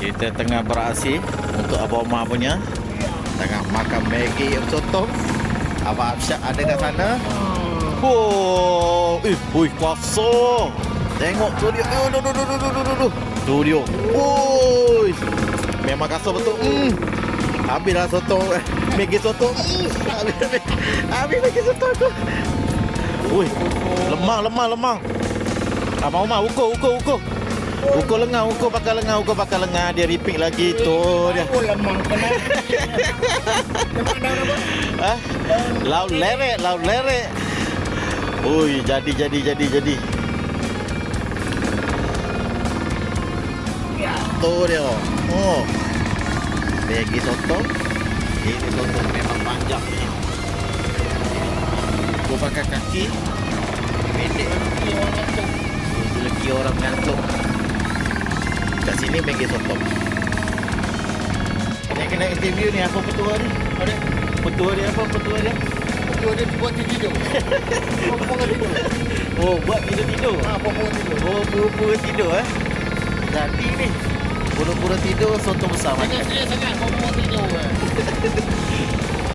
Kita tengah beraksi untuk Abang Omar punya. Tengah makan Maggi yang sotong. Abang Absyad ada kat sana. Oh, hui kuasa. Tengok tu dia. Tu dia. Oi. Memang kasar betul. Habislah sotong. Maggi sotong. Habis Maggi sotong tu. Ui, lemang. Abang Omar ukur. Ukur lengan, ukur pakai lengan. Dia repeat lagi tu dia. Oh, lemang kena. Lemang dah apa? Ha? Laut lerek. Ui, jadi. Ya. Tu dia. Oh. Bagi sotong. Ini sotong memang panjang ni. Aku pakai kaki. Pendek. Lelaki orang ngantuk. Kat sini bagi sotong. Yang kena interview ni apa petua ni? Ada. Petua dia apa? Betul dia buat tidur. Pokok tidur. Oh, buat tidur. Pokok tidur. Oh, pura-pura tidur Jadi ni pura-pura tidur, soto besar makan. Sangat pokok tidur.